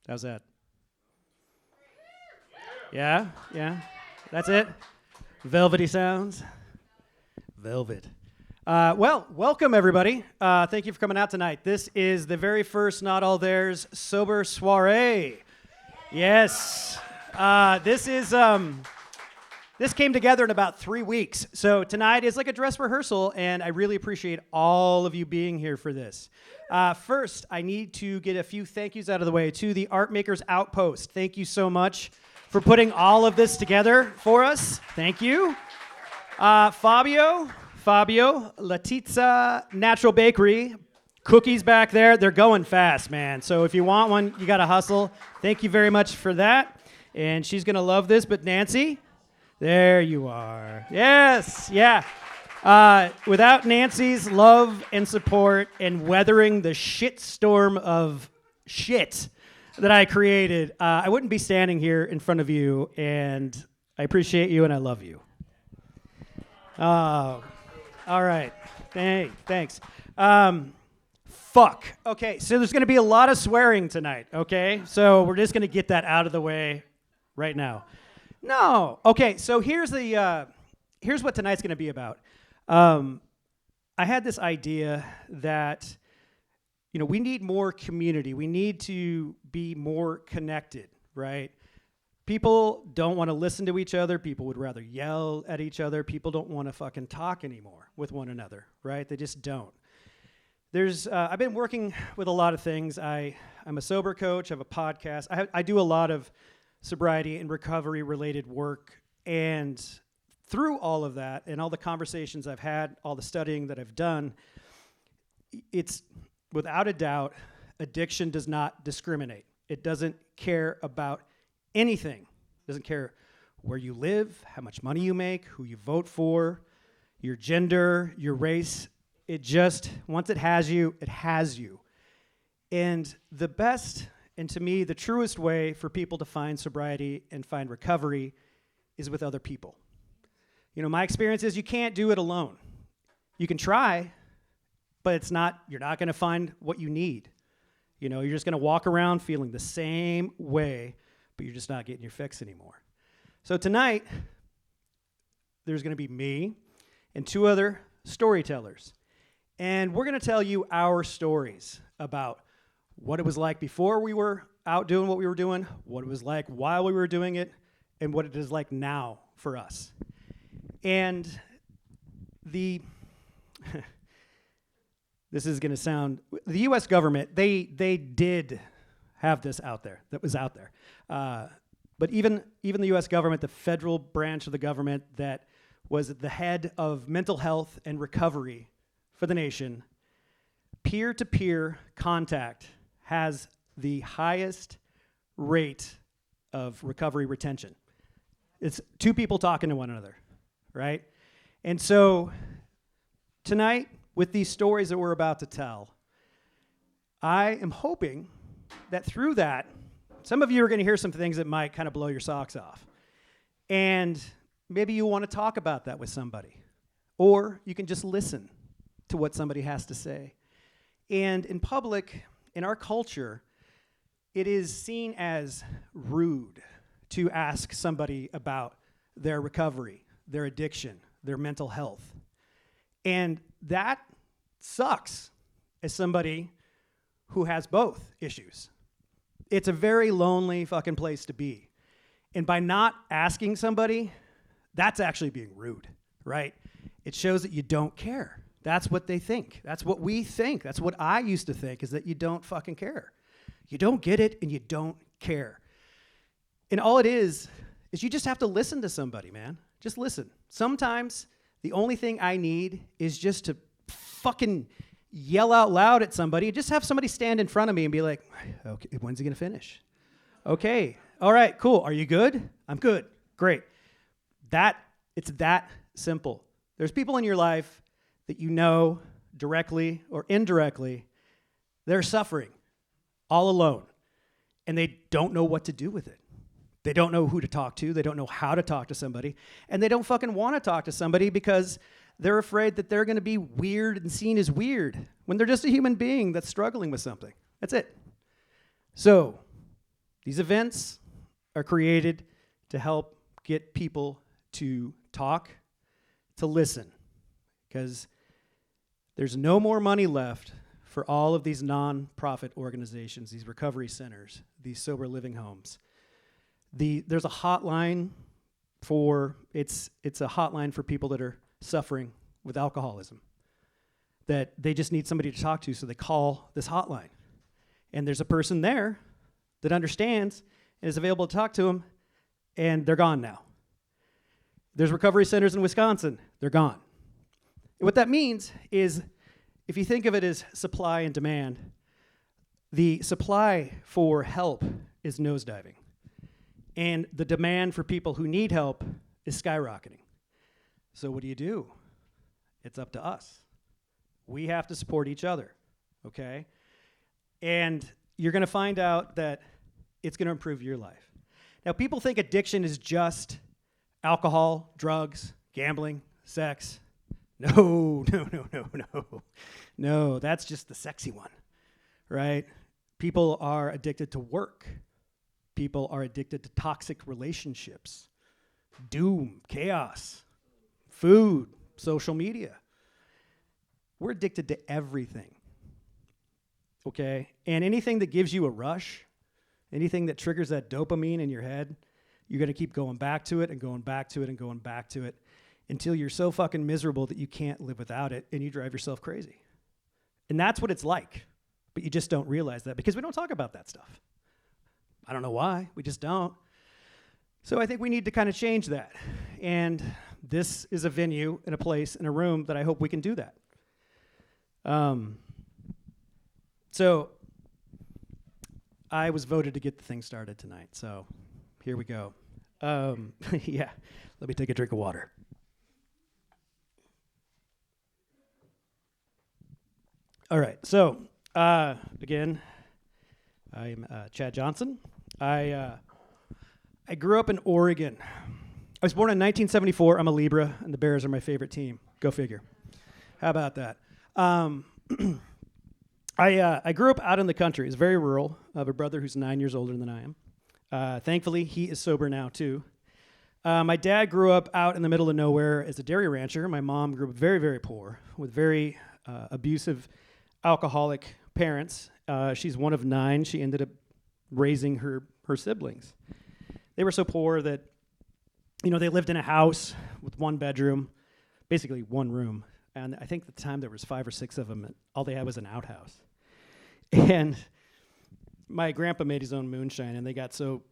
How's that? Yeah, yeah. That's it. Velvety sounds. Velvet. Well, welcome everybody. Thank you for coming out tonight. This is the very first Not All Theirs Sober Soiree. Yes. This came together in about 3 weeks. So tonight is like a dress rehearsal, and I really appreciate all of you being here for this. First, I need to get a few thank yous out of the way to the Art Makers Outpost. Thank you so much for putting all of this together for us. Thank you. Fabio, Latizza Natural Bakery, cookies back there. They're going fast, man. So if you want one, you got to hustle. Thank you very much for that. And she's going to love this, but Nancy, there you are. Yes, yeah. Without Nancy's love and support and weathering the shitstorm of shit that I created, I wouldn't be standing here in front of you, and I appreciate you and I love you. Oh, all right. Thanks. Fuck. Okay, so there's going to be a lot of swearing tonight, okay? So we're just going to get that out of the way right now. No. Okay, so here's what tonight's going to be about. I had this idea that, we need more community. We need to be more connected, right? People don't want to listen to each other. People would rather yell at each other. People don't want to fucking talk anymore with one another, right? They just don't. I've been working with a lot of things. I'm a sober coach. I have a podcast. I do a lot of sobriety and recovery related work. And through all of that and all the conversations I've had, all the studying that I've done, it's without a doubt, addiction does not discriminate. It doesn't care about anything. It doesn't care where you live, how much money you make, who you vote for, your gender, your race. It just, once it has you, it has you. And the best, and to me, the truest way for people to find sobriety and find recovery is with other people. My experience is you can't do it alone. You can try, but you're not going to find what you need. You're just going to walk around feeling the same way, but you're just not getting your fix anymore. So tonight, there's going to be me and two other storytellers. And we're going to tell you our stories about what it was like before we were out doing what we were doing, what it was like while we were doing it, and what it is like now for us. And this is going to sound, the U.S. government, they did have this out there, that was out there. But even the U.S. government, the federal branch of the government that was at the head of mental health and recovery for the nation, peer-to-peer contact has the highest rate of recovery retention. It's two people talking to one another, right? And so tonight, with these stories that we're about to tell, I am hoping that through that, some of you are going to hear some things that might kind of blow your socks off. And maybe you want to talk about that with somebody. Or you can just listen to what somebody has to say. And in public, in our culture, it is seen as rude to ask somebody about their recovery, their addiction, their mental health. And that sucks as somebody who has both issues. It's a very lonely fucking place to be. And by not asking somebody, that's actually being rude, right? It shows that you don't care. That's what they think. That's what we think. That's what I used to think, is that you don't fucking care. You don't get it and you don't care. And all it is you just have to listen to somebody, man. Just listen. Sometimes the only thing I need is just to fucking yell out loud at somebody. Just have somebody stand in front of me and be like, okay, when's he going to finish? Okay. All right, cool. Are you good? I'm good. Great. It's that simple. There's people in your life that you know directly or indirectly, they're suffering all alone, and they don't know what to do with it. They don't know who to talk to. They don't know how to talk to somebody. And they don't fucking want to talk to somebody because they're afraid that they're going to be weird and seen as weird when they're just a human being that's struggling with something. That's it. So These events are created to help get people to talk, to listen, because there's no more money left for all of these non-profit organizations, these recovery centers, these sober living homes. There's a hotline it's a hotline for people that are suffering with alcoholism, that they just need somebody to talk to, so they call this hotline. And there's a person there that understands and is available to talk to them, and they're gone now. There's recovery centers in Wisconsin, they're gone. And what that means is, if you think of it as supply and demand, the supply for help is nosediving. And the demand for people who need help is skyrocketing. So what do? It's up to us. We have to support each other, okay? And you're going to find out that it's going to improve your life. Now, people think addiction is just alcohol, drugs, gambling, sex. No. No, that's just the sexy one, right? People are addicted to work. People are addicted to toxic relationships, doom, chaos, food, social media. We're addicted to everything, okay? And anything that gives you a rush, anything that triggers that dopamine in your head, you're going to keep going back to it and going back to it and going back to it until you're so fucking miserable that you can't live without it and you drive yourself crazy. And that's what it's like, but you just don't realize that because we don't talk about that stuff. I don't know why, we just don't. So I think we need to kind of change that. And this is a venue and a place and a room that I hope we can do that. So I was voted to get the thing started tonight, so here we go. Yeah, let me take a drink of water. All right, so again, I'm Chad Johnson. I grew up in Oregon. I was born in 1974. I'm a Libra, and the Bears are my favorite team. Go figure. How about that? I grew up out in the country. It's very rural. I have a brother who's 9 years older than I am. Thankfully, he is sober now, too. My dad grew up out in the middle of nowhere as a dairy rancher. My mom grew up very, very poor with very abusive, alcoholic parents. She's one of 9. She ended up raising her siblings. They were so poor that, they lived in a house with one bedroom, basically one room. And I think at the time there was 5 or 6 of them, and all they had was an outhouse. And my grandpa made his own moonshine, and they got so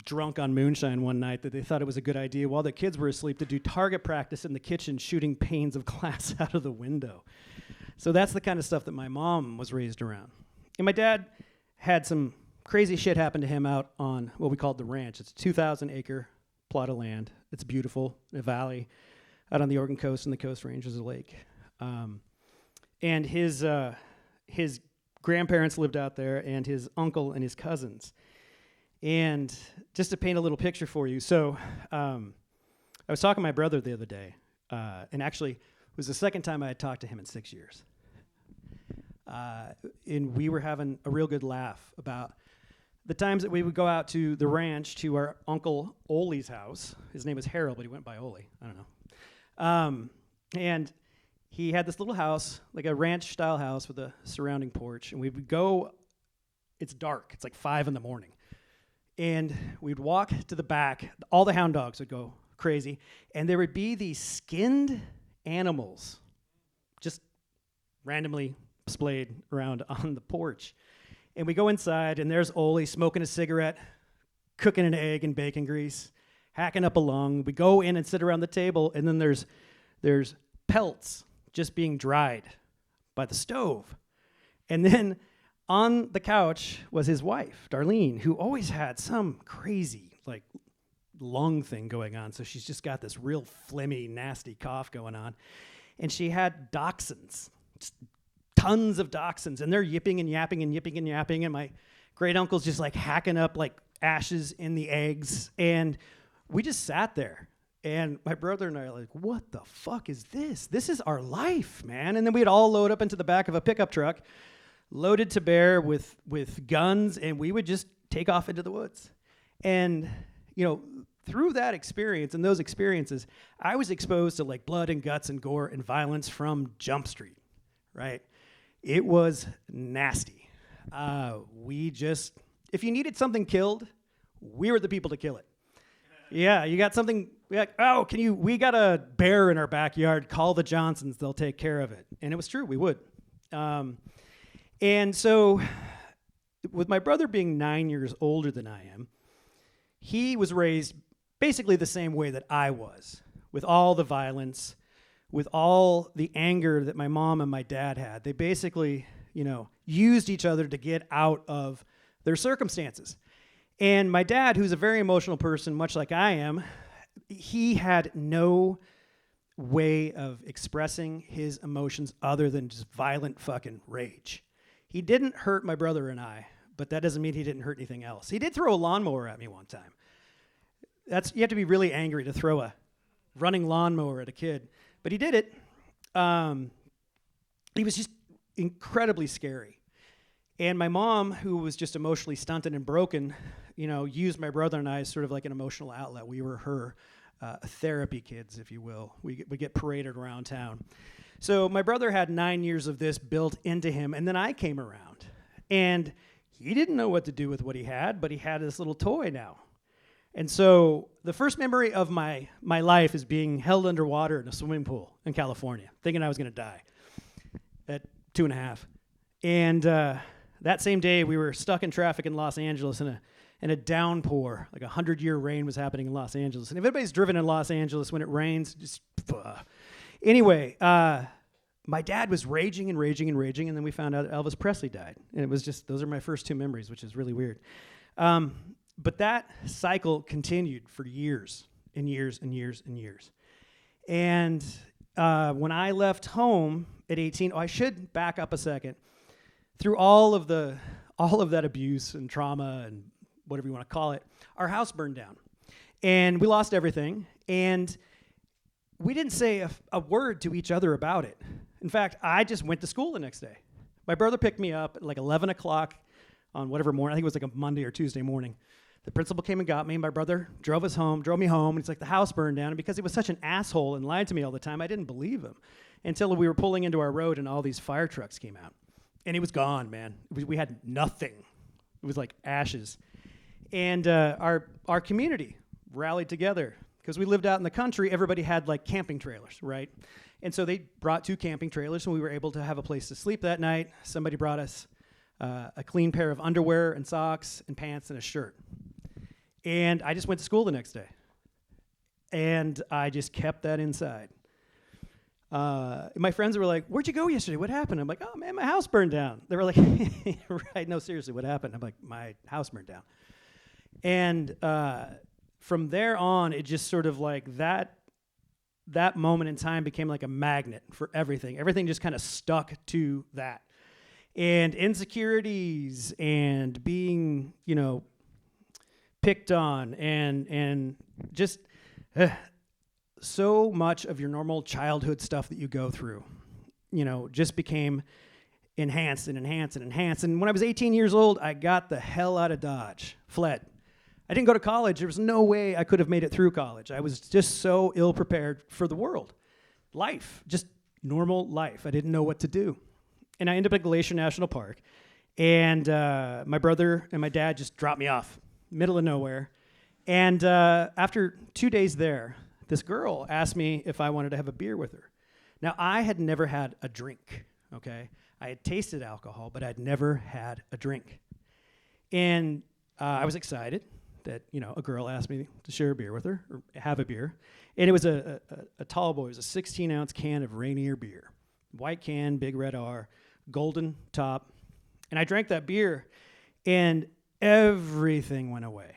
drunk on moonshine one night that they thought it was a good idea while the kids were asleep to do target practice in the kitchen, shooting panes of glass out of the window. So that's the kind of stuff that my mom was raised around. And my dad had some crazy shit happen to him out on what we called the ranch. It's a 2,000-acre plot of land. It's beautiful, in a valley out on the Oregon coast, and the Coast Range is a lake. And his grandparents lived out there, and his uncle and his cousins. And just to paint a little picture for you, so I was talking to my brother the other day, and actually it was the second time I had talked to him in 6 years. And we were having a real good laugh about the times that we would go out to the ranch to our Uncle Ole's house. His name was Harold, but he went by Ole. I don't know. And he had this little house, like a ranch-style house with a surrounding porch. And we would go, it's dark. It's like 5 a.m. And we'd walk to the back. All the hound dogs would go crazy. And there would be these skinned animals just randomly splayed around on the porch. And we go inside, and there's Ole smoking a cigarette, cooking an egg in bacon grease, hacking up a lung. We go in and sit around the table, and then there's pelts just being dried by the stove. And then on the couch was his wife, Darlene, who always had some crazy, lung thing going on. So she's just got this real phlegmy, nasty cough going on. And she had dachshunds, just tons of dachshunds, and they're yipping and yapping and yipping and yapping, and my great uncle's just hacking up ashes in the eggs, and we just sat there, and my brother and I are like, what the fuck is this? This is our life, man. And then we'd all load up into the back of a pickup truck, loaded to bear with guns, and we would just take off into the woods. And, through that experience and those experiences, I was exposed to like blood and guts and gore and violence from Jump Street, right? It was nasty. If you needed something killed, we were the people to kill it. Yeah, you got something, we got a bear in our backyard, call the Johnsons, they'll take care of it. And it was true, we would. And so with my brother being 9 years older than I am, he was raised basically the same way that I was, with all the violence, with all the anger that my mom and my dad had. They basically, used each other to get out of their circumstances. And my dad, who's a very emotional person, much like I am, he had no way of expressing his emotions other than just violent fucking rage. He didn't hurt my brother and I, but that doesn't mean he didn't hurt anything else. He did throw a lawnmower at me one time. You have to be really angry to throw a running lawnmower at a kid, but he did it. He was just incredibly scary. And my mom, who was just emotionally stunted and broken, used my brother and I as sort of like an emotional outlet. We were her therapy kids, if you will. We get paraded around town. So my brother had 9 years of this built into him, and then I came around. And he didn't know what to do with what he had, but he had this little toy now. And so the first memory of my life is being held underwater in a swimming pool in California, thinking I was going to die at 2.5. And that same day, we were stuck in traffic in Los Angeles in a downpour, like 100-year rain was happening in Los Angeles. And if anybody's driven in Los Angeles when it rains, just... Anyway, my dad was raging and raging and raging, and then we found out Elvis Presley died. And it was just, those are my first two memories, which is really weird. But that cycle continued for years and years and years and years. And when I left home at 18, I should back up a second. Through all of that abuse and trauma and whatever you want to call it, our house burned down. And we lost everything. And we didn't say a word to each other about it. In fact, I just went to school the next day. My brother picked me up at like 11 o'clock on whatever morning. I think it was like a Monday or Tuesday morning. The principal came and got me. My brother drove me home. And it's like the house burned down. And because he was such an asshole and lied to me all the time, I didn't believe him until we were pulling into our road and all these fire trucks came out. And he was gone, man. We had nothing. It was like ashes. And our community rallied together. Because we lived out in the country, everybody had like camping trailers, right? And so they brought 2 camping trailers, and we were able to have a place to sleep that night. Somebody brought us a clean pair of underwear and socks and pants and a shirt. And I just went to school the next day. And I just kept that inside. My friends were like, "Where'd you go yesterday? What happened?" I'm like, "Oh, man, my house burned down." They were like, "Right, no, seriously, what happened?" I'm like, "My house burned down." And from there on, it just sort of like that moment in time became like a magnet for everything. Everything just kind of stuck to that. And insecurities and being, picked on and just so much of your normal childhood stuff that you go through, just became enhanced and enhanced and enhanced. And when I was 18 years old, I got the hell out of Dodge, fled. I didn't go to college. There was no way I could have made it through college. I was just so ill-prepared for the world. Life, just normal life. I didn't know what to do. And I ended up at Glacier National Park. And my brother and my dad just dropped me off, middle of nowhere. And after 2 days there, this girl asked me if I wanted to have a beer with her. Now, I had never had a drink, okay? I had tasted alcohol, but I'd never had a drink. And I was excited that, a girl asked me to share a beer with her, or have a beer. And it was a tall boy. It was a 16-ounce can of Rainier beer. White can, big red R, golden top. And I drank that beer, and everything went away.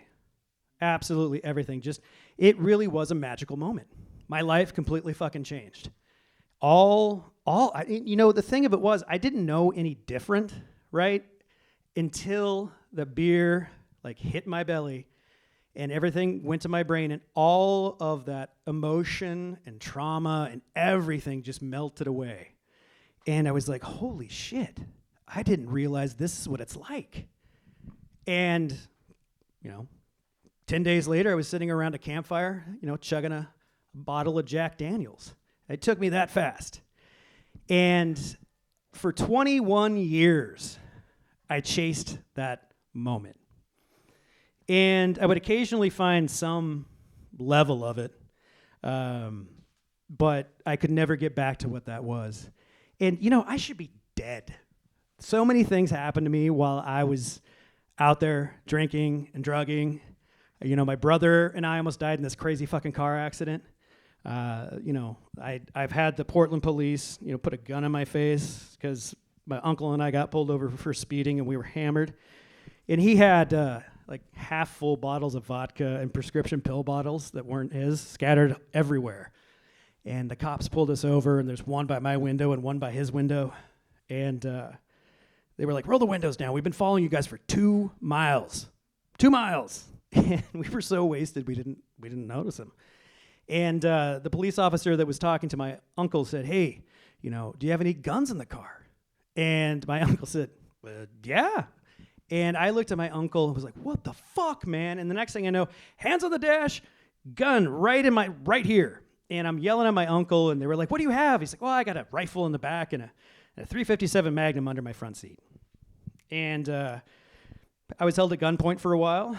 Absolutely everything. It really was a magical moment. My life completely fucking changed. The thing of it was, I didn't know any different, right? Until the beer hit my belly and everything went to my brain, and all of that emotion and trauma and everything just melted away. And I was like, holy shit, I didn't realize this is what it's like. And you know, 10 days later, I was sitting around a campfire, you know, chugging a bottle of Jack Daniels. It took me that fast. And for 21 years, I chased that moment. And I would occasionally find some level of it, but I could never get back to what that was. And, you know, I should be dead. So many things happened to me while I was out there drinking and drugging. You know, my brother and I almost died in this crazy fucking car accident. You know, I've had the Portland police, you know, put a gun in my face because my uncle and I got pulled over for speeding and we were hammered. And he had like half full bottles of vodka and prescription pill bottles that weren't his scattered everywhere. And the cops pulled us over, and there's one by my window and one by his window. And they were like, roll the windows down. We've been following you guys for 2 miles. 2 miles. And we were so wasted we didn't notice him. And the police officer that was talking to my uncle said, hey, you know, do you have any guns in the car? And my uncle said, yeah. And I looked at my uncle and was like, what the fuck, man? And the next thing I know, hands on the dash, gun right here. And I'm yelling at my uncle, and they were like, what do you have? He's like, well, I got a rifle in the back and a .357 Magnum under my front seat. And I was held at gunpoint for a while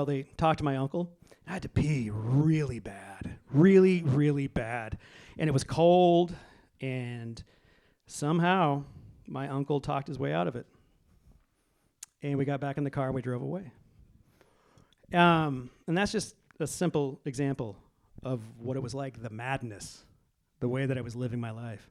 they talked to my uncle. I had to pee really bad, really, really bad. And it was cold, and somehow my uncle talked his way out of it. And we got back in the car and we drove away. And that's just a simple example of what it was like, the madness, the way that I was living my life.